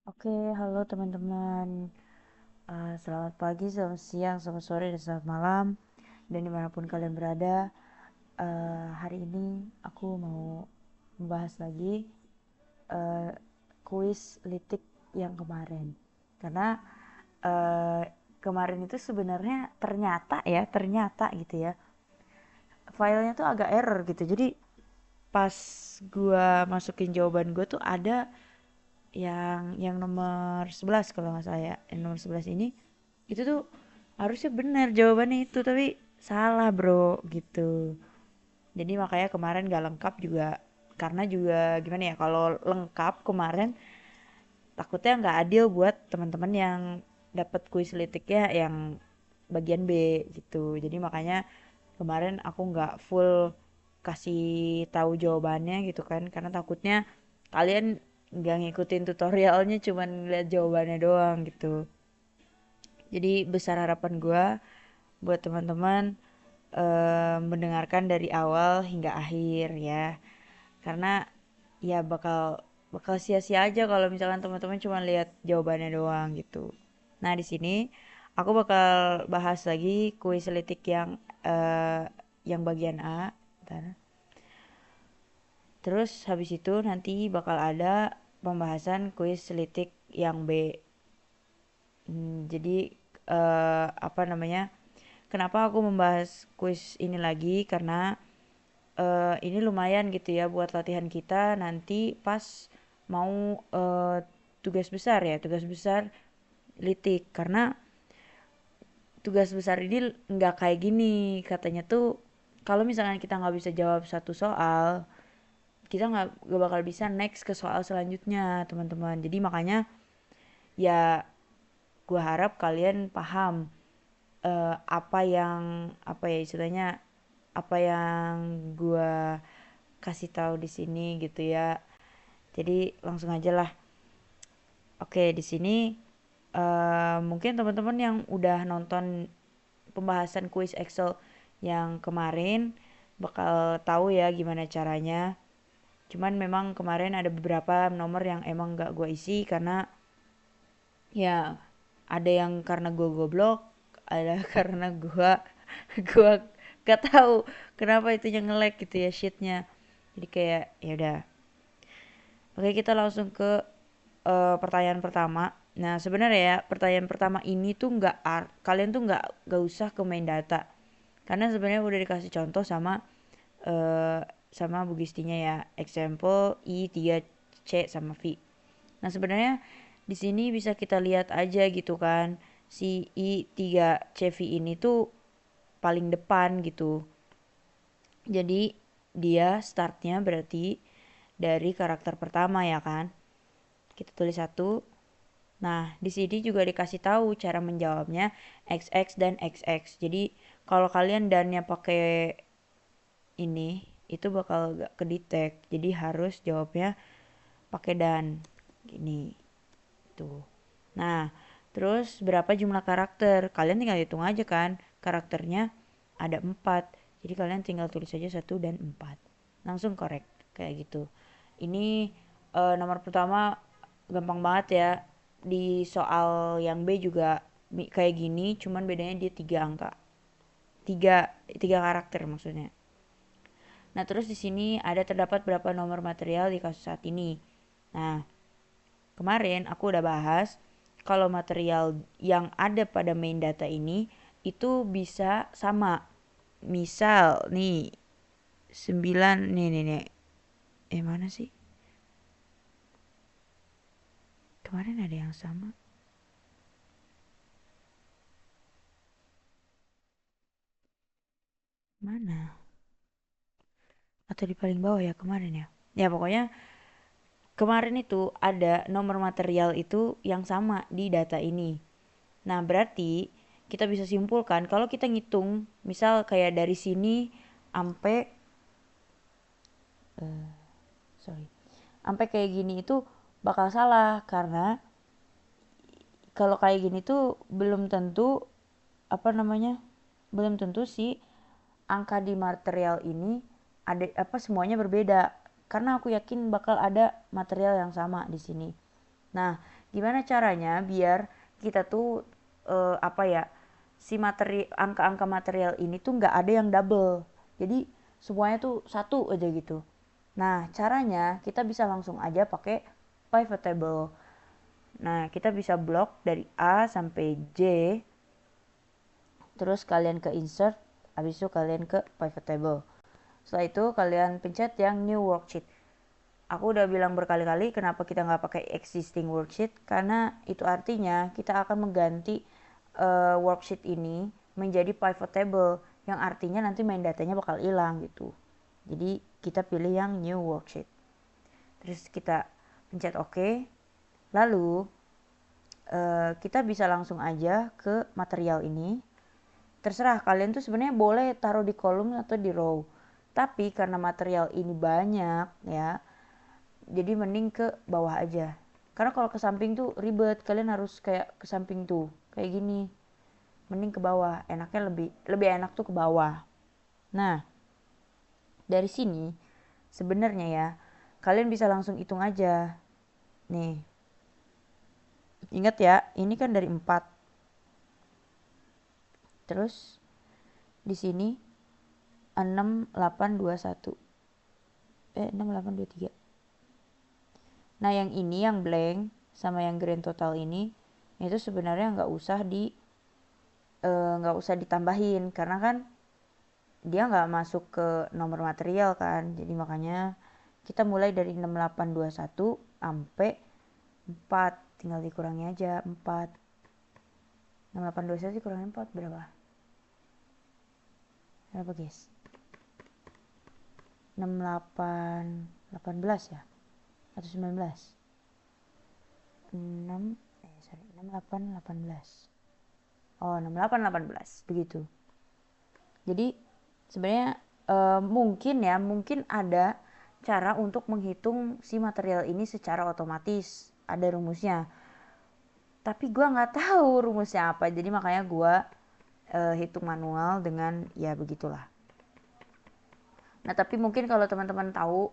Oke, halo teman-teman. Selamat pagi, selamat siang, selamat sore, dan selamat malam. Dan dimanapun kalian berada, hari ini aku mau membahas lagi uh, kuis litik yang kemarin. Karena uh, kemarin itu sebenarnya ternyata gitu ya, filenya tuh agak error gitu. Jadi pas gua masukin jawaban gua tuh ada yang nomor 11 kalau nggak salah ya, yang nomor 11 ini itu tuh harusnya benar jawabannya itu, tapi salah bro gitu. Jadi makanya kemarin gak lengkap juga, karena juga gimana ya, kalau lengkap kemarin takutnya nggak adil buat teman-teman yang dapat kuis litiknya yang bagian B gitu. Jadi makanya kemarin aku nggak full kasih tahu jawabannya gitu kan, karena takutnya kalian nggak ngikutin tutorialnya, cuman lihat jawabannya doang gitu. Jadi besar harapan gue buat teman-teman mendengarkan dari awal hingga akhir ya, karena ya bakal bakal sia-sia aja kalau misalkan teman-teman cuma lihat jawabannya doang gitu. Nah di sini aku bakal bahas lagi kuis litik yang bagian A. Bentar. Terus habis itu nanti bakal ada pembahasan kuis litik yang B. Jadi apa namanya? Kenapa aku membahas kuis ini lagi? Karena ini lumayan gitu ya buat latihan kita nanti pas mau tugas besar ya, tugas besar litik. Karena tugas besar ini nggak kayak gini katanya tuh, kalau misalnya kita nggak bisa jawab satu soal, kita nggak bakal bisa next ke soal selanjutnya teman-teman. Jadi makanya ya gue harap kalian paham apa ya istilahnya, apa yang gue kasih tahu di sini gitu ya. Jadi langsung aja lah. Oke, di sini mungkin teman-teman yang udah nonton pembahasan kuis Excel yang kemarin bakal tahu ya gimana caranya. Cuman memang kemarin ada beberapa nomor yang emang gak gue isi karena ya ada yang karena gue goblok, ada karena gue gak tahu kenapa itunya nge-lag gitu ya sheetnya. Jadi kayak ya udah. Oke, kita langsung ke pertanyaan pertama. Nah, sebenarnya ya pertanyaan pertama ini tuh kalian tuh nggak usah ke main data. Karena sebenarnya udah dikasih contoh eh, sama Bugistinya ya. Example I3C sama V. Nah, sebenarnya di sini bisa kita lihat aja gitu kan. Si I3CV ini tuh paling depan gitu. Jadi dia startnya berarti dari karakter pertama ya kan. Kita tulis satu. Nah, di sini juga dikasih tahu cara menjawabnya XX dan XX. Jadi kalau kalian dannya pakai ini, itu bakal gak kedetek. Jadi harus jawabnya pakai dan gini. Tuh. Nah, terus berapa jumlah karakter? Kalian tinggal hitung aja kan. Karakternya ada 4. Jadi kalian tinggal tulis aja 1 dan 4. Langsung correct. Kayak gitu. Ini nomor pertama gampang banget ya. Di soal yang B juga kayak gini. Cuman bedanya dia 3 angka. Tiga karakter maksudnya. Nah, terus di sini ada terdapat berapa nomor material di kasus saat ini. Nah, kemarin aku udah bahas kalau material yang ada pada main data ini itu bisa sama. Misal nih 9 nih. Mana sih? Kemarin ada yang sama. Mana? Atau di paling bawah ya kemarin ya? Ya pokoknya kemarin itu ada nomor material itu yang sama di data ini. Nah, berarti kita bisa simpulkan kalau kita ngitung, misal kayak dari sini sampai sorry, sampai kayak gini itu bakal salah, karena kalau kayak gini tuh belum tentu apa namanya, belum tentu sih angka di material ini ada apa semuanya berbeda, karena aku yakin bakal ada material yang sama di sini. Nah, gimana caranya biar kita tuh apa ya, si angka-angka material ini tuh nggak ada yang double. Jadi semuanya tuh satu aja gitu. Nah, caranya kita bisa langsung aja pakai pivot table. Nah, kita bisa blok dari A sampai J. Terus kalian ke insert, habis itu kalian ke pivot table. Setelah itu kalian pencet yang new worksheet. Aku udah bilang berkali-kali kenapa kita nggak pakai existing worksheet, karena itu artinya kita akan mengganti worksheet ini menjadi pivot table, yang artinya nanti main datanya bakal hilang gitu. Jadi kita pilih yang new worksheet. Terus kita pencet OK. Lalu kita bisa langsung aja ke material ini. Terserah kalian tuh sebenarnya boleh taruh di kolom atau di row. Tapi karena material ini banyak ya, jadi mending ke bawah aja. Karena kalau ke samping tuh ribet, kalian harus kayak ke samping tuh, kayak gini. Mending ke bawah, enaknya lebih enak tuh ke bawah. Nah, dari sini sebenarnya ya, kalian bisa langsung hitung aja. Nih. Ingat ya, ini kan dari 4. Terus di sini 6821. 6823. Nah, yang ini yang blank sama yang grand total ini itu sebenarnya nggak usah ditambahin, karena kan dia nggak masuk ke nomor material kan. Jadi makanya kita mulai dari 6821 sampai 4, tinggal dikurangi aja 4. 6821 dikurangi 4 berapa? Berapa guys? 18 ya? Atau 19? 6818. Oh, 6818 begitu. Jadi sebenarnya mungkin ada cara untuk menghitung si material ini secara otomatis, ada rumusnya. Tapi gue nggak tahu rumusnya apa, jadi makanya gue hitung manual dengan ya begitulah. Nah, tapi mungkin kalau teman-teman tahu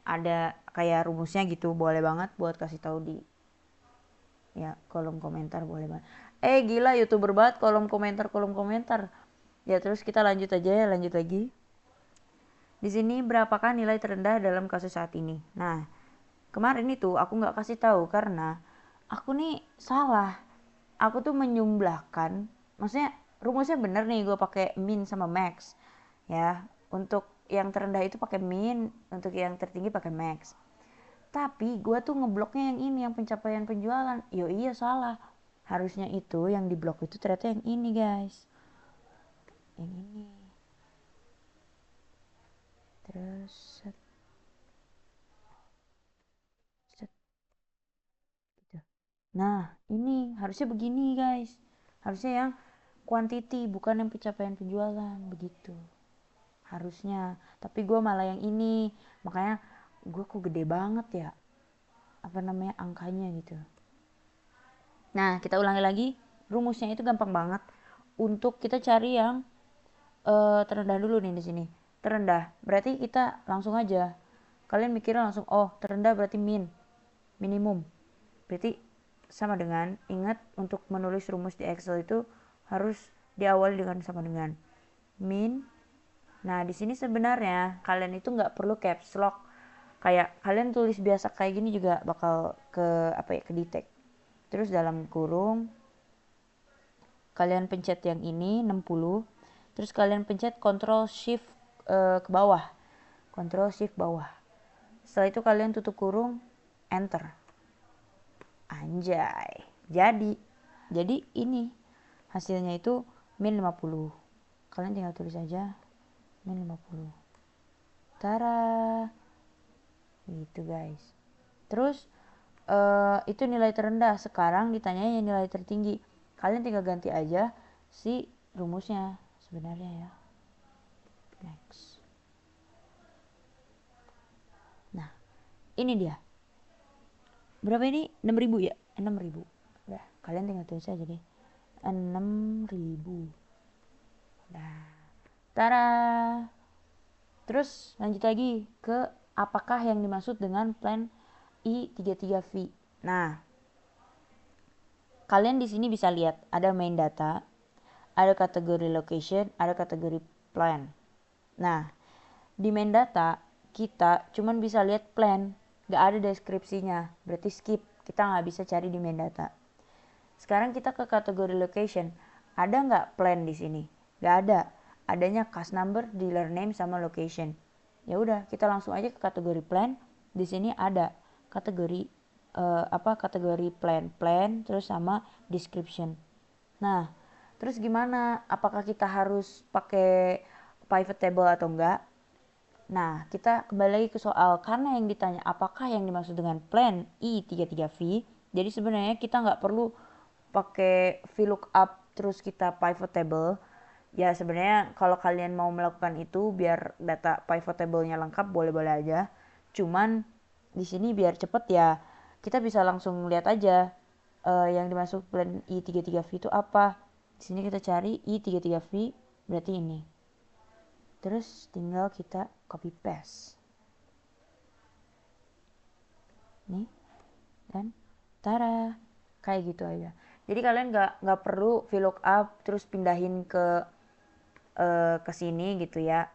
ada kayak rumusnya gitu, boleh banget buat kasih tahu di ya kolom komentar, boleh banget. Gila, YouTuber banget, kolom komentar. Ya, terus kita lanjut aja ya, lanjut lagi. Di sini berapakah nilai terendah dalam kasus saat ini? Nah, kemarin itu aku nggak kasih tahu karena aku nih salah. Aku tuh menyumblahkan, maksudnya rumusnya bener nih, gue pakai min sama max. Ya, untuk yang terendah itu pakai min, untuk yang tertinggi pakai max. Tapi gue tuh ngebloknya yang ini, yang pencapaian penjualan. Yo iya salah. Harusnya itu yang diblok itu ternyata yang ini guys. Yang ini. Terus set, set, gitu. Nah ini harusnya begini guys. Harusnya yang quantity, bukan yang pencapaian penjualan. Begitu. Harusnya. Tapi gue malah yang ini. Makanya gue kok gede banget ya. Apa namanya angkanya gitu. Nah, kita ulangi lagi. Rumusnya itu gampang banget. Untuk kita cari yang terendah dulu nih di sini. Terendah. Berarti kita langsung aja. Kalian mikirnya langsung, oh terendah berarti minimum. Berarti sama dengan, ingat untuk menulis rumus di Excel itu harus diawali dengan sama dengan min. Nah, di sini sebenarnya kalian itu nggak perlu caps lock. Kayak kalian tulis biasa kayak gini juga bakal ke detect. Terus dalam kurung kalian pencet yang ini 60, terus kalian pencet Ctrl Shift ke bawah, Ctrl Shift bawah. Setelah itu kalian tutup kurung, enter. Anjay, jadi ini hasilnya itu min 50. Kalian tinggal tulis aja min 50. Tara, gitu guys. Terus itu nilai terendah. Sekarang ditanyanya nilai tertinggi. Kalian tinggal ganti aja si rumusnya sebenarnya ya. Next. Nah, ini dia. Berapa ini? 6.000 ya? 6.000. Udah, kalian tinggal tulis aja deh. 6.000. Nah, tara. Terus lanjut lagi ke apakah yang dimaksud dengan plan I33V. Nah, kalian di sini bisa lihat ada main data, ada kategori location, ada kategori plan. Nah, di main data kita cuman bisa lihat plan, gak ada deskripsinya, berarti skip, kita nggak bisa cari di main data. Sekarang kita ke kategori location, ada nggak plan di sini? Nggak ada, adanya cast number, dealer name, sama location. Ya udah, kita langsung aja ke kategori plan. Di sini ada kategori kategori plan terus sama description. Nah, terus gimana? Apakah kita harus pakai pivot table atau enggak? Nah, kita kembali lagi ke soal, karena yang ditanya apakah yang dimaksud dengan plan I33V, jadi sebenarnya kita nggak perlu pakai VLOOKUP terus kita pivot table. Ya sebenarnya kalau kalian mau melakukan itu biar data pivot table-nya lengkap boleh-boleh aja. Cuman di sini biar cepet ya kita bisa langsung lihat aja yang dimaksud plan I33V itu apa. Di sini kita cari I33V berarti ini. Terus tinggal kita copy paste. Nih. Dan tara, kayak gitu aja. Jadi kalian nggak perlu VLOOKUP terus pindahin ke sini gitu ya.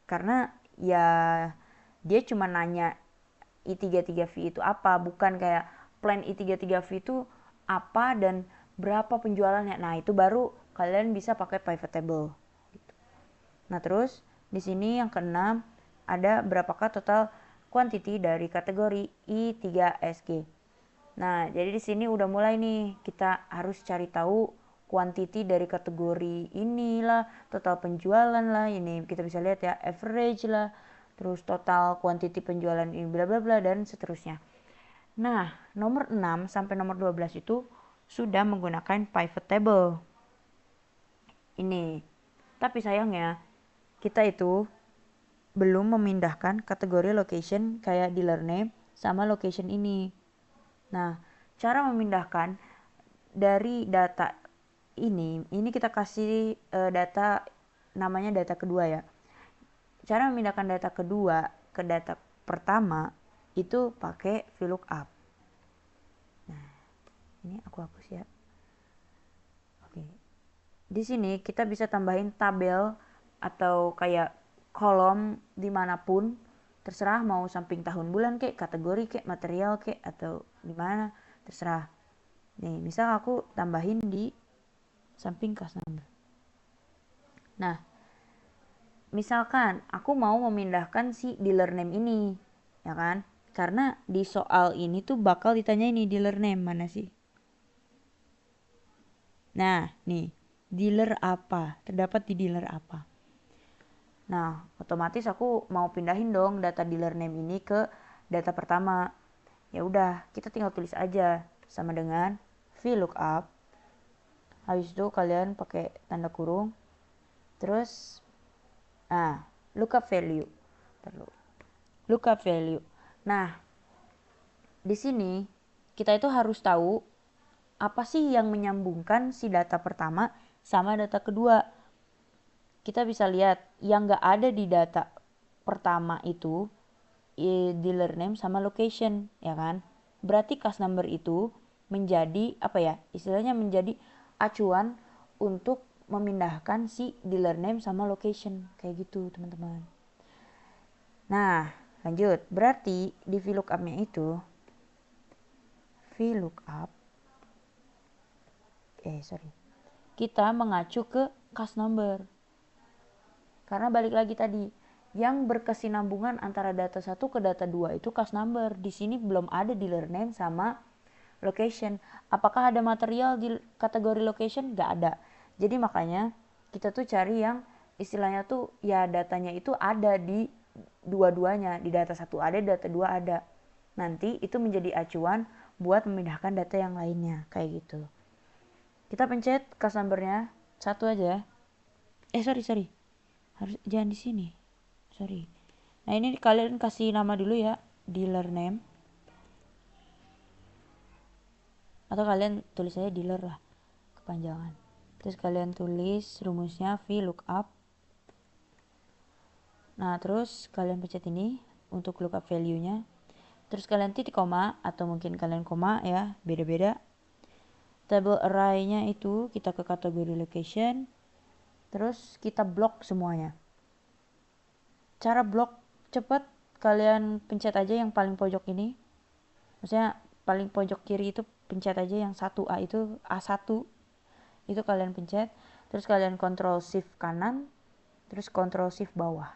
Karena ya dia cuma nanya I33V itu apa, bukan kayak plan I33V itu apa dan berapa penjualannya. Nah, itu baru kalian bisa pakai pivot table. Nah, terus di sini yang keenam ada berapakah total quantity dari kategori I3SG. Nah, jadi di sini udah mulai nih kita harus cari tahu quantity dari kategori inilah, total penjualan lah, ini kita bisa lihat ya, average lah, terus total quantity penjualan ini bla bla bla dan seterusnya. Nah, nomor 6 sampai nomor 12 itu sudah menggunakan pivot table. Ini. Tapi sayangnya kita itu belum memindahkan kategori location kayak dealer name sama location ini. Nah, cara memindahkan dari data ini kita kasih data namanya data kedua ya. Cara memindahkan data kedua ke data pertama itu pakai VLOOKUP. Nah, ini aku hapus ya. Oke. Di sini kita bisa tambahin tabel atau kayak kolom dimanapun, terserah mau samping tahun bulan kek, kategori kek, material kek, atau dimana terserah. Nih, misal aku tambahin di samping cast number. Nah, misalkan aku mau memindahkan si dealer name ini, ya kan? Karena di soal ini tuh bakal ditanya ini dealer name mana sih? Nah, nih, dealer apa? Terdapat di dealer apa? Nah, otomatis aku mau pindahin dong data dealer name ini ke data pertama. Ya udah, kita tinggal tulis aja sama dengan VLOOKUP. Habis itu kalian pakai tanda kurung. Terus lookup value. Perlu. Lookup value. Nah, di sini kita itu harus tahu apa sih yang menyambungkan si data pertama sama data kedua. Kita bisa lihat yang nggak ada di data pertama itu dealer name sama location, ya kan? Berarti cast number itu menjadi apa ya? Istilahnya menjadi acuan untuk memindahkan si dealer name sama location, kayak gitu, teman-teman. Nah, lanjut. Berarti di VLOOKUP-nya itu VLOOKUP kita mengacu ke cast number. Karena balik lagi tadi, yang berkesinambungan antara data 1 ke data 2 itu cast number. Di sini belum ada dealer name sama location. Apakah ada material di kategori location? Gak ada. Jadi makanya kita tuh cari yang istilahnya tuh ya datanya itu ada di dua-duanya. Di data 1 ada, di data 2 ada. Nanti itu menjadi acuan buat memindahkan data yang lainnya. Kayak gitu. Kita pencet cast number-nya 1 aja. Sorry. Harus jangan di sini. Sorry. Nah, ini kalian kasih nama dulu ya, dealer name. Atau kalian tulis aja dealer lah, kepanjangan. Terus kalian tulis rumusnya VLOOKUP. Nah, terus kalian pencet ini untuk lookup value-nya. Terus kalian titik koma atau mungkin kalian koma ya, beda-beda. table array-nya itu kita ke kategori location, terus kita blok semuanya. Cara blok cepet, kalian pencet aja yang paling pojok ini, maksudnya paling pojok kiri itu pencet aja yang 1A itu, A1 itu kalian pencet, terus kalian Ctrl Shift kanan, terus Ctrl Shift bawah,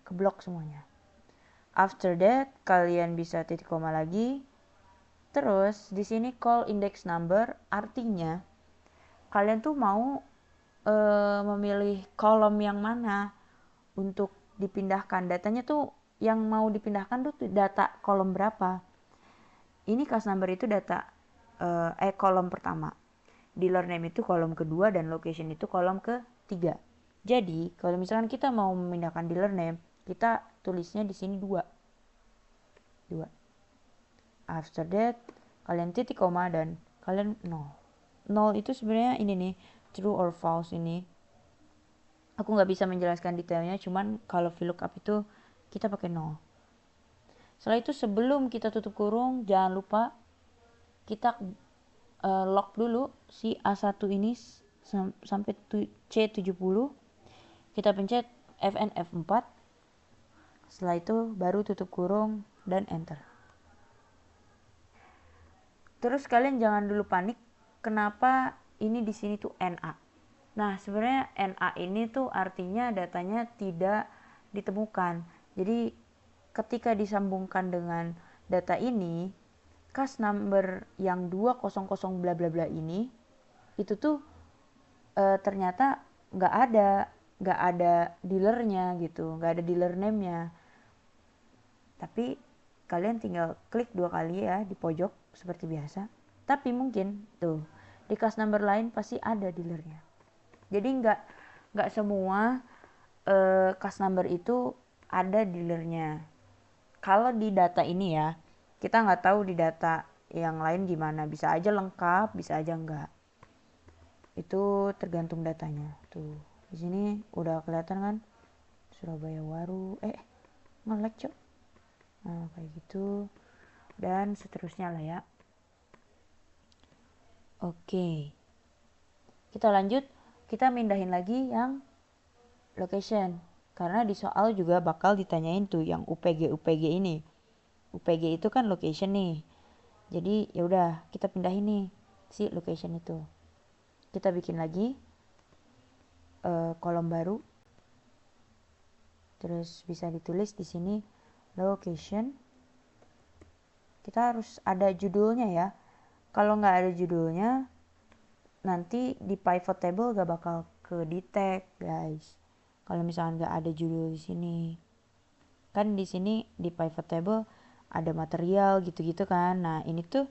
keblok semuanya. After that kalian bisa titik koma lagi. Terus di sini call index number, artinya kalian tuh mau memilih kolom yang mana untuk dipindahkan. Datanya tuh yang mau dipindahkan tuh data kolom berapa. Ini class number itu data kolom pertama. Dealer name itu kolom kedua dan location itu kolom ketiga. Jadi kalau misalkan kita mau memindahkan dealer name, kita tulisnya di sini 2. After that kalian titik koma dan kalian 0 itu sebenarnya ini nih, true or false ini. Aku nggak bisa menjelaskan detailnya, cuman kalau VLOOKUP itu kita pakai 0. Setelah itu sebelum kita tutup kurung, jangan lupa kita lock dulu si A1 ini sampai C70. Kita pencet Fn F4. Setelah itu baru tutup kurung dan enter. Terus kalian jangan dulu panik, kenapa ini di sini tuh NA. Nah, sebenarnya NA ini tuh artinya datanya tidak ditemukan. Jadi ketika disambungkan dengan data ini, case number yang 200 bla bla bla ini itu tuh ternyata nggak ada dealernya gitu, nggak ada dealer name-nya. Tapi kalian tinggal klik 2 kali ya di pojok seperti biasa. Tapi mungkin tuh di class number lain pasti ada dealernya. Jadi nggak semua class number itu ada dealernya. Kalau di data ini ya, kita nggak tahu di data yang lain gimana. Bisa aja lengkap, bisa aja enggak. Itu tergantung datanya. Tuh di sini udah kelihatan kan, Surabaya Waru. Nge-lag cok. Nah kayak gitu dan seterusnya lah ya. Oke, kita lanjut, kita mindahin lagi yang location, karena di soal juga bakal ditanyain tuh yang UPG ini. UPG itu kan location nih, jadi ya udah kita pindahin nih si location itu. Kita bikin lagi kolom baru, terus bisa ditulis di sini location. Kita harus ada judulnya ya. Kalau nggak ada judulnya, nanti di pivot table gak bakal ke detect guys. Kalau misalnya nggak ada judul di sini, kan di sini di pivot table ada material gitu-gitu kan. Nah ini tuh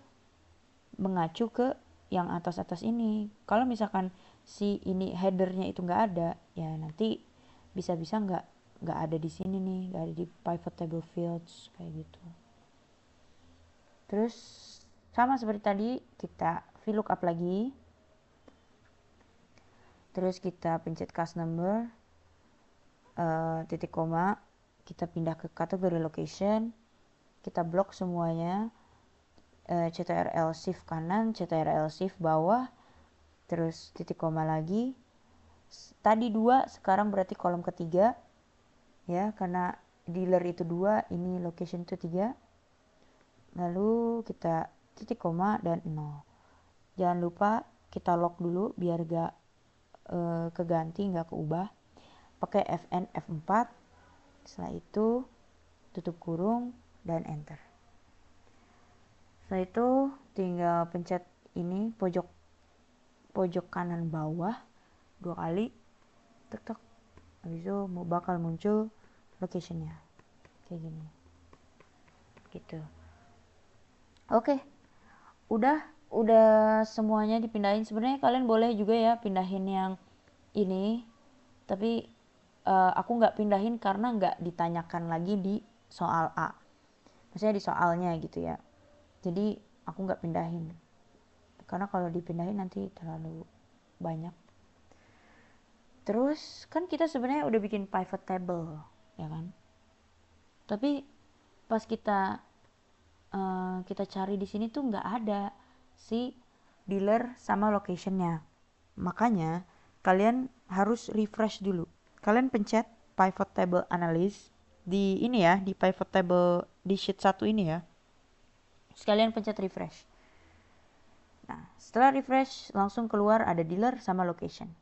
mengacu ke yang atas-atas ini. Kalau misalkan si ini headernya itu nggak ada, ya nanti bisa-bisa nggak ada di sini nih, nggak ada di pivot table fields kayak gitu. Terus sama seperti tadi, kita VLOOKUP lagi. Terus kita pencet class number, titik koma, kita pindah ke kategori location, kita blok semuanya, CTRL shift kanan, CTRL shift bawah, terus titik koma lagi. Tadi 2, sekarang berarti kolom ketiga ya, karena dealer itu 2, ini location itu 3. Lalu kita titik koma dan 0. Jangan lupa kita lock dulu biar gak keganti, gak keubah. Pakai Fn F4. Setelah itu tutup kurung dan enter. Setelah itu tinggal pencet ini pojok kanan bawah 2 kali, tek. Habis itu bakal muncul locationnya kayak gini gitu. Oke, udah semuanya dipindahin. Sebenarnya kalian boleh juga ya pindahin yang ini, tapi aku nggak pindahin karena nggak ditanyakan lagi di soal A, maksudnya di soalnya gitu ya. Jadi aku nggak pindahin karena kalau dipindahin nanti terlalu banyak. Terus kan kita sebenarnya udah bikin pivot table ya kan, tapi pas kita cari di sini tuh nggak ada si dealer sama locationnya. Makanya kalian harus refresh dulu. Kalian pencet pivot table analysis di ini ya, di pivot table di sheet 1 ini ya. Sekalian pencet refresh. Nah, setelah refresh langsung keluar ada dealer sama location.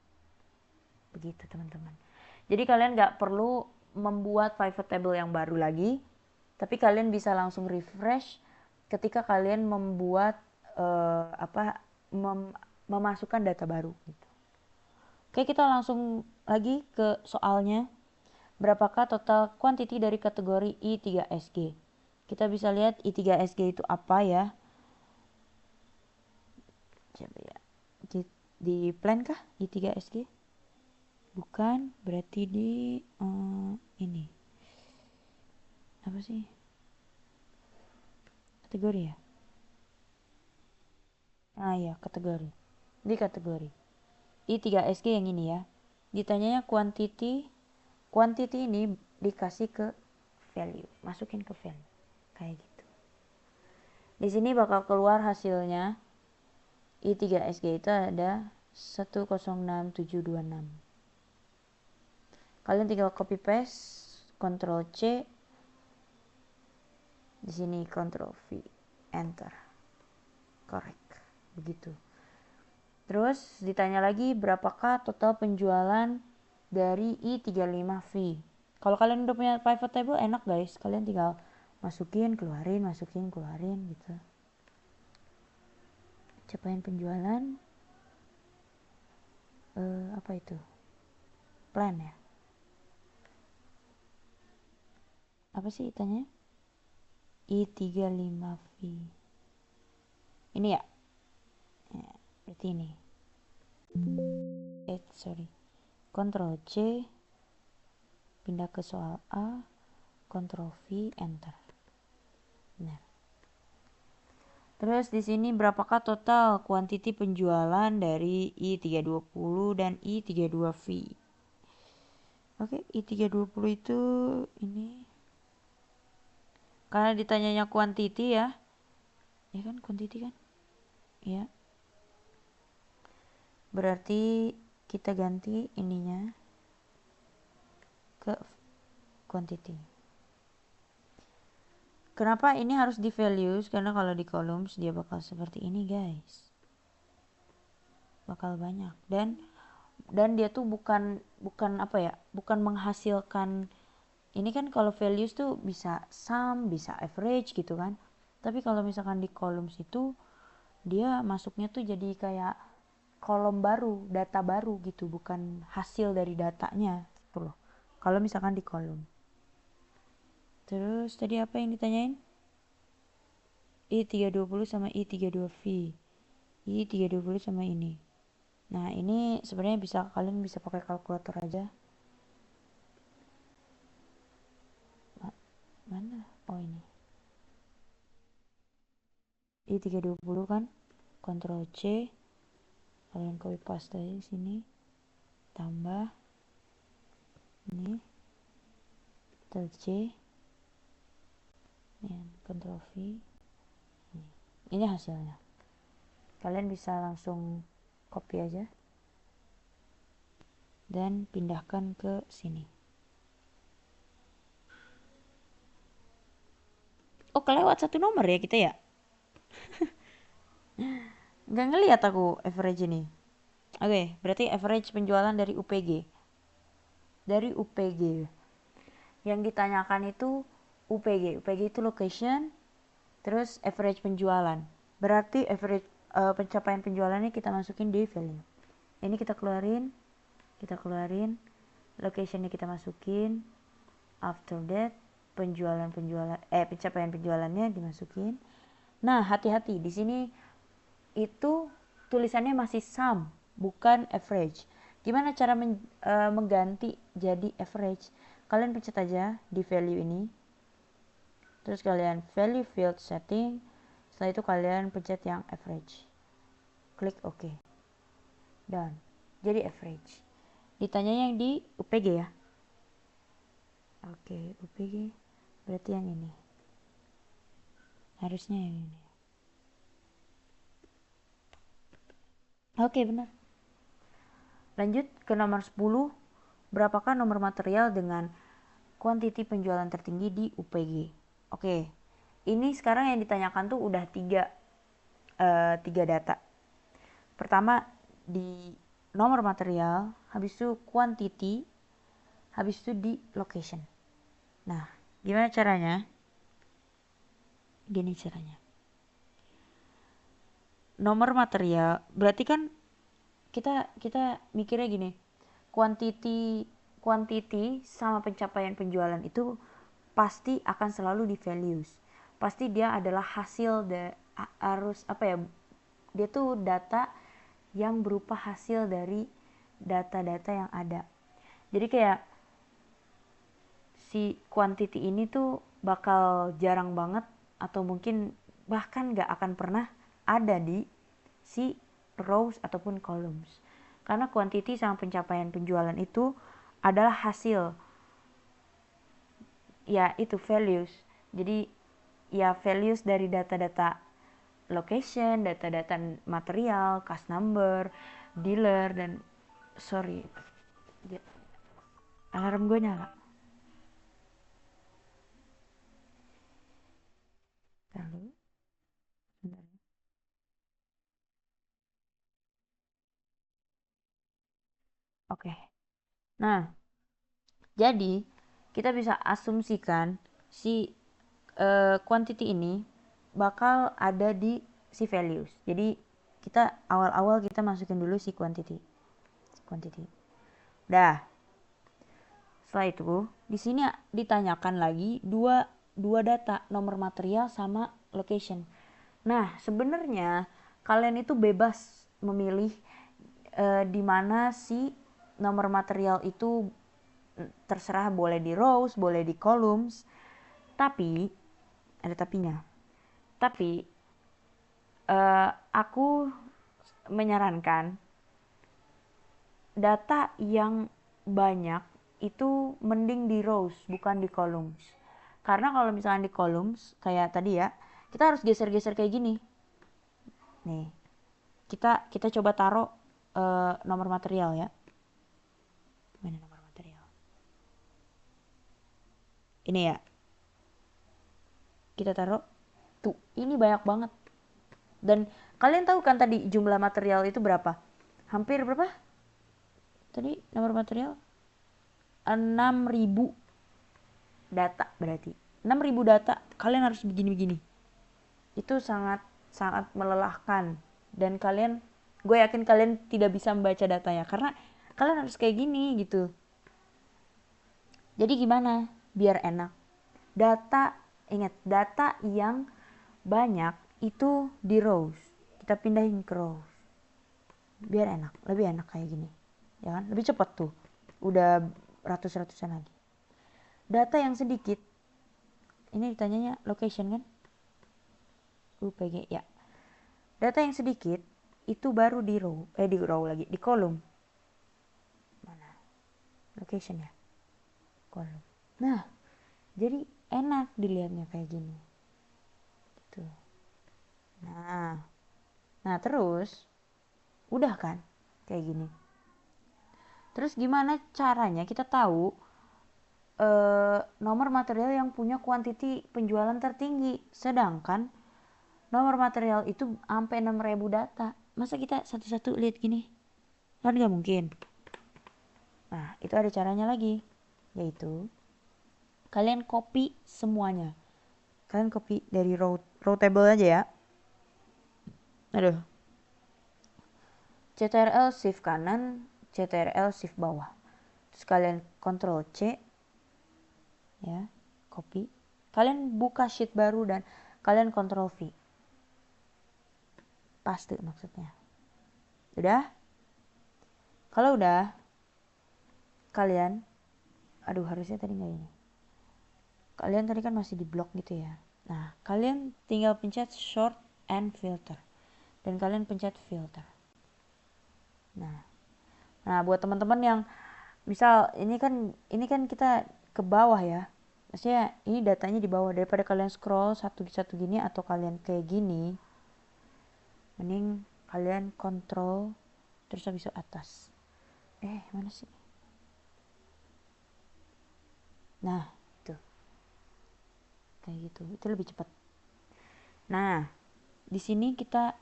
Begitu teman-teman. Jadi kalian nggak perlu membuat pivot table yang baru lagi, tapi kalian bisa langsung refresh ketika kalian membuat memasukkan data baru gitu. Oke, kita langsung lagi ke soalnya. Berapakah total quantity dari kategori I3SG? Kita bisa lihat I3SG itu apa ya? Coba ya. Di plan kah I3SG? Bukan, berarti di ini. Apa sih? Kategori ya? Ah ya, kategori. Di kategori. I3SG yang ini ya. Ditanyanya quantity. Quantity ini dikasih ke value, masukin ke value. Kayak gitu. Di sini bakal keluar hasilnya I3SG itu ada 106726. Kalian tinggal copy paste, Ctrl C, di sini Ctrl V, enter. Correct. Begitu. Terus ditanya lagi berapakah total penjualan dari I35V. Kalau kalian udah punya pivot table enak guys, kalian tinggal masukin, keluarin gitu. Capaian penjualan apa itu? Plan ya. Apa sih tanya? I35V. Ini ya? Ya, berarti ini. Sorry. Ctrl C, pindah ke soal A, Ctrl V, enter. Nah. Terus di sini berapakah total kuantiti penjualan dari I320 dan I32V? Oke, I320 itu ini. Karena ditanyanya kuantiti ya. Ya kan kuantiti kan? Ya. Berarti kita ganti ininya ke quantity. Kenapa ini harus di values? Karena kalau di columns dia bakal seperti ini guys. Bakal banyak dan dia tuh bukan apa ya? Bukan menghasilkan. Ini kan kalau values tuh bisa sum, bisa average gitu kan. Tapi kalau misalkan di columns itu dia masuknya tuh jadi kayak kolom baru, data baru gitu, bukan hasil dari datanya gitu loh. Kalau misalkan di kolom. Terus tadi apa yang ditanyain? I320 sama I32V. I320 sama ini. Nah, ini sebenarnya kalian bisa pakai kalkulator aja. Mana? Oh, ini. I320 kan. Ctrl C. Kalian copy paste di sini. Tambah ini. Ctrl C. Ctrl V. Ini hasilnya. Kalian bisa langsung copy aja dan pindahkan ke sini. Oh, kelewat satu nomor ya kita ya. Nggak ngeliat aku average ini. Oke, berarti average penjualan dari UPG. Dari UPG. Yang ditanyakan itu UPG. UPG itu location, terus average penjualan. Berarti average pencapaian penjualannya kita masukin di value. Ini kita keluarin, locationnya kita masukin. After that, pencapaian penjualannya dimasukin. Nah, hati-hati di sini itu tulisannya masih sum, bukan average. Gimana cara mengganti jadi average? Kalian pencet aja di value ini. Terus kalian value field setting. Setelah itu kalian pencet yang average. Klik OK. Done. Jadi average. Ditanya yang di UPG ya. Oke, UPG berarti yang ini. Harusnya yang ini. Oke, benar. Lanjut ke nomor 10. Berapakah nomor material dengan kuantiti penjualan tertinggi di UPG? Oke, ini sekarang yang ditanyakan tuh udah tiga data. Pertama di nomor material, habis itu quantity, habis itu di location. Nah, gimana caranya? Gini caranya. Nomor material berarti kan kita mikirnya gini. Quantity sama pencapaian penjualan itu pasti akan selalu di values. Pasti dia adalah hasil harus apa ya? Dia tuh data yang berupa hasil dari data-data yang ada. Jadi kayak si quantity ini tuh bakal jarang banget atau mungkin bahkan gak akan pernah ada di si rows ataupun columns. Karena quantity sama pencapaian penjualan itu adalah hasil, ya itu values. Jadi ya values dari data-data location, data-data material, cast number, dealer, dan sorry, alarm gue nyala. Lalu, bentar. Oke. Nah, jadi kita bisa asumsikan si quantity ini bakal ada di si values. Jadi kita awal-awal kita masukin dulu si quantity. Dah. Setelah itu, di sini ditanyakan lagi dua data, nomor material sama location. Nah, sebenarnya kalian itu bebas memilih di mana si nomor material itu, terserah, boleh di rows, boleh di columns. Tapi ada tapinya. Tapi aku menyarankan data yang banyak itu mending di rows bukan di columns. Karena kalau misalnya di columns kayak tadi ya, kita harus geser-geser kayak gini. Nih, kita coba taruh nomor material ya. Mana nomor material? Ini ya. Kita taruh. Tuh, ini banyak banget. Dan kalian tahu kan tadi jumlah material itu berapa? Hampir berapa? Tadi nomor material 6.000 data berarti. 6.000 data, kalian harus begini-begini. Itu sangat sangat melelahkan, dan gue yakin kalian tidak bisa membaca datanya karena kalian harus kayak gini gitu. Jadi gimana biar enak? Ingat, data yang banyak itu di rows. Kita pindahin ke rows. Biar enak, lebih enak kayak gini. Ya kan? Lebih cepat tuh. Udah ratus-ratusan lagi. Data yang sedikit, ini ditanyanya location kan? UPG ya. Data yang sedikit itu baru di row lagi, di kolom. Mana? Location ya. Kolom. Nah, jadi enak dilihatnya kayak gini. Gitu. Nah terus udah kan kayak gini. Terus gimana caranya kita tahu nomor material yang punya kuantiti penjualan tertinggi, sedangkan nomor material itu sampai 6.000 data. Masa kita satu-satu lihat gini? Kan nggak mungkin. Nah, itu ada caranya lagi, yaitu kalian copy semuanya. Kalian copy dari row table aja ya. Aduh. CTRL shift kanan, CTRL shift bawah. Terus kalian Ctrl C ya, copy. Kalian buka sheet baru dan kalian Ctrl V. Paste maksudnya. Udah? Kalau udah, kalian, aduh harusnya tadi nggak ini. Kalian tadi kan masih di blok gitu ya. Nah, kalian tinggal pencet sort and filter. Dan kalian pencet filter. Nah, buat teman-teman yang misal ini kan kita ke bawah ya. Maksudnya ini datanya di bawah, daripada kalian scroll satu gini atau kalian kayak gini. Mending kalian kontrol terus habis itu atas. Mana sih? Nah, itu kayak gitu, itu lebih cepat. Nah, di sini kita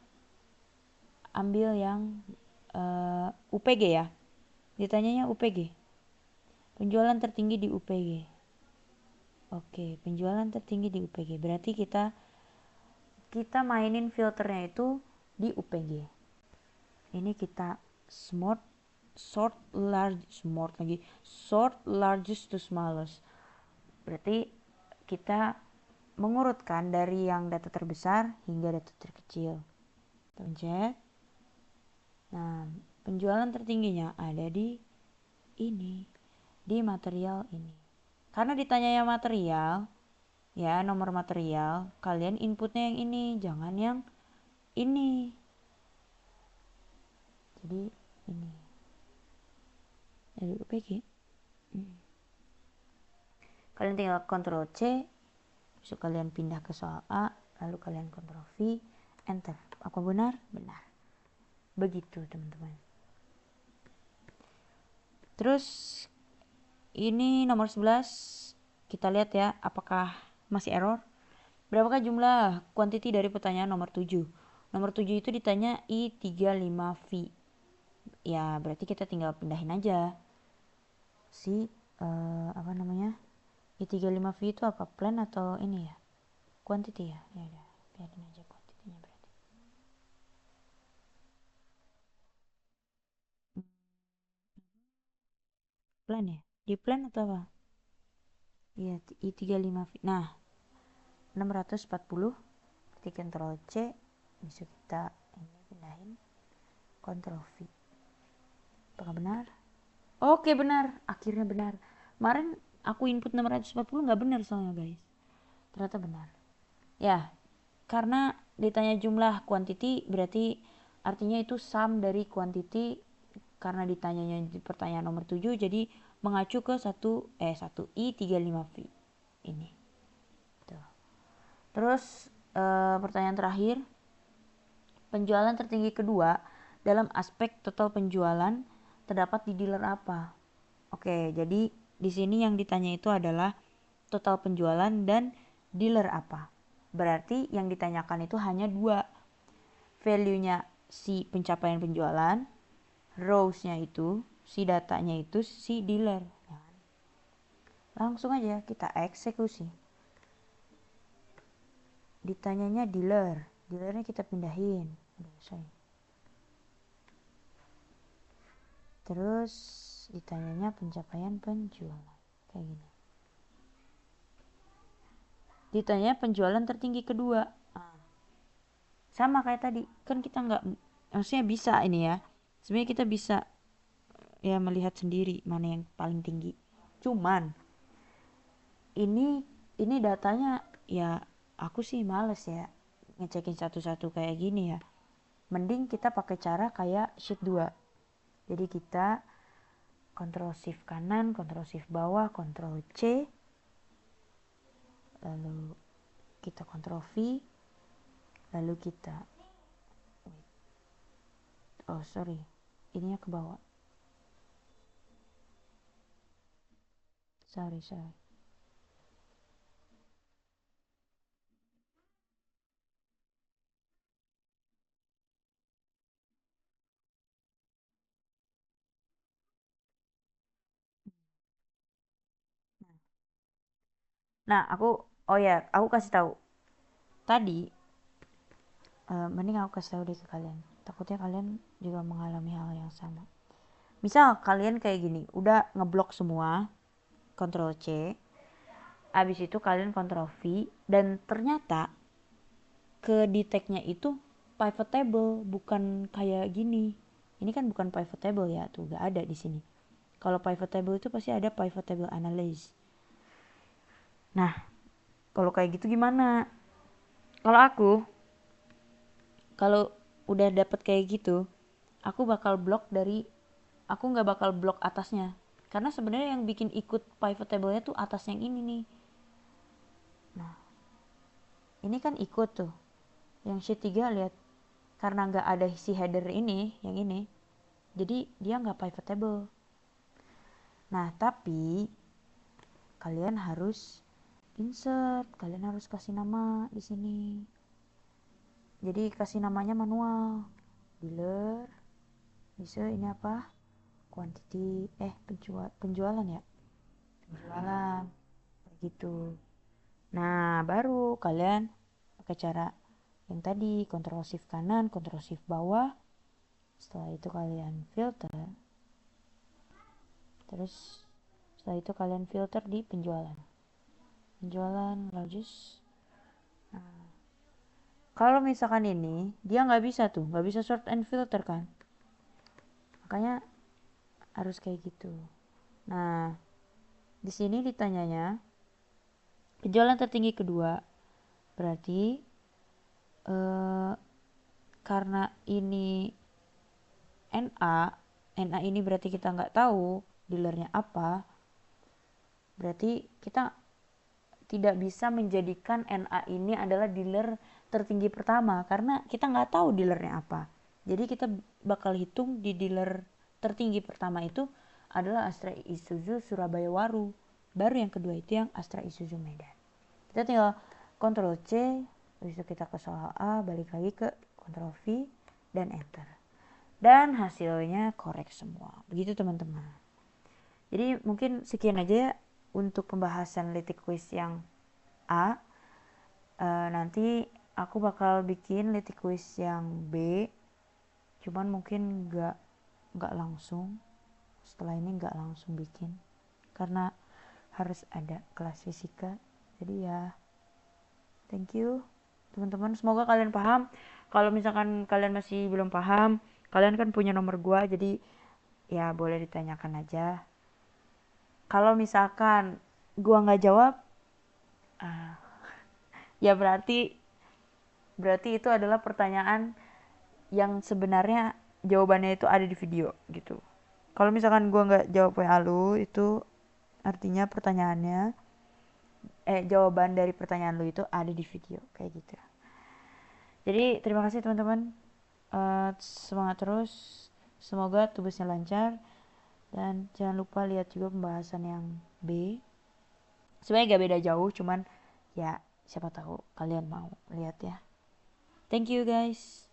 ambil yang UPG ya. Ditanyanya UPG. Penjualan tertinggi di UPG. Oke, penjualan tertinggi di UPG. Berarti kita mainin filternya itu di UPG. Ini kita sort largest to smallest. Berarti kita mengurutkan dari yang data terbesar hingga data terkecil. Pencet. Nah, penjualan tertingginya ada di ini, di material ini. Karena ditanyanya material, ya nomor material, kalian inputnya yang ini, jangan yang ini. Jadi ini dari UPG. Kalian tinggal Ctrl C, besok kalian pindah ke soal A, lalu kalian Ctrl V, enter. Apa benar? Benar. Begitu teman-teman. Terus ini nomor 11, kita lihat ya apakah masih error. Berapakah jumlah quantity dari pertanyaan nomor 7? Nomor 7 itu ditanya I35V. Ya berarti kita tinggal pindahin aja si apa namanya, I35V itu apa, plan atau ini ya, quantity ya. Ya udah, biarin aja quantity-nya berarti. Plan ya, di plan atau apa? Iya, I35V. Nah, 640, ketik Ctrl C, bisa kita ini pindahin, Ctrl V. Apakah benar? Oke, benar, akhirnya benar. Kemarin aku input 640 nggak benar soalnya guys, ternyata benar ya. Karena ditanya jumlah quantity berarti artinya itu sum dari quantity, karena ditanyanya di pertanyaan nomor 7 jadi mengacu ke 1 I35V ini tuh. Terus pertanyaan terakhir, penjualan tertinggi kedua dalam aspek total penjualan terdapat di dealer apa? Oke, jadi di sini yang ditanya itu adalah total penjualan dan dealer apa. Berarti yang ditanyakan itu hanya dua, value-nya si pencapaian penjualan, rows-nya itu, si datanya itu si dealer. Langsung aja kita eksekusi. Ditanyanya dealer, dealernya kita pindahin. Terus ditanyanya pencapaian penjualan, kayak gini. Ditanya penjualan tertinggi kedua, sama kayak tadi kan, kita nggak, maksudnya bisa ini ya, sebenarnya kita bisa ya melihat sendiri mana yang paling tinggi. Cuman ini datanya ya, aku sih males ya ngecekin satu-satu kayak gini ya. Mending kita pakai cara kayak sheet 2. Jadi kita Ctrl Shift kanan, Ctrl Shift bawah, Ctrl C, lalu kita Ctrl V, lalu kita ininya ke bawah, sorry. Nah, aku kasih tahu tadi, mending aku kasih tahu deh ke kalian, takutnya kalian juga mengalami hal yang sama. Misal kalian kayak gini, udah ngeblok semua, Ctrl C, abis itu kalian Ctrl V, dan ternyata ke detect-nya itu pivot table, bukan kayak gini. Ini kan bukan pivot table ya, tuh gak ada di sini. Kalau pivot table itu pasti ada pivot table analysis. Nah, kalau kayak gitu gimana? Kalau kalau udah dapet kayak gitu, aku nggak bakal blok atasnya, karena sebenarnya yang bikin ikut pivot table-nya tuh atas yang ini nih. Nah, ini kan ikut tuh yang sheet 3, lihat, karena nggak ada si header ini, yang ini Jadi dia nggak pivot table. Nah, tapi kalian harus insert, kalian harus kasih nama di sini. Jadi kasih namanya manual. Dealer, bisa ini apa? Quantity, penjualan ya? Penjualan, kayak gitu. Nah, baru kalian pakai cara yang tadi, Ctrl Shift kanan, Ctrl Shift bawah. Setelah itu kalian filter. Terus setelah itu kalian filter di penjualan. Penjualan largest. Nah, kalau misalkan ini dia nggak bisa tuh, nggak bisa sort and filter kan. Makanya harus kayak gitu. Nah, di sini ditanyanya penjualan tertinggi kedua. Berarti karena ini NA ini berarti kita nggak tahu dealernya apa. Berarti kita tidak bisa menjadikan NA ini adalah dealer tertinggi pertama karena kita nggak tahu dealernya apa. Jadi kita bakal hitung di dealer tertinggi pertama itu adalah Astra Isuzu Surabaya Waru. Baru yang kedua itu yang Astra Isuzu Medan. Kita tinggal Ctrl C, habis itu kita ke soal A, balik lagi ke Ctrl V dan Enter. Dan hasilnya korek semua. Begitu teman-teman. Jadi mungkin sekian aja ya untuk pembahasan litik quiz yang A. Nanti aku bakal bikin litik quiz yang B. Cuman mungkin nggak langsung. Setelah ini nggak langsung bikin. Karena harus ada kelas fisika. Jadi ya, thank you teman-teman. Semoga kalian paham. Kalau misalkan kalian masih belum paham, kalian kan punya nomor gua. Jadi ya boleh ditanyakan aja. Kalau misalkan gua nggak jawab, ya berarti itu adalah pertanyaan yang sebenarnya jawabannya itu ada di video gitu. Kalau misalkan gua nggak jawab WA lu, itu artinya pertanyaannya jawaban dari pertanyaan lu itu ada di video kayak gitu. Jadi terima kasih teman-teman. Semangat terus. Semoga tugasnya lancar. Dan jangan lupa lihat juga pembahasan yang B. Sebenarnya gak beda jauh, cuman ya siapa tahu kalian mau lihat ya. Thank you guys.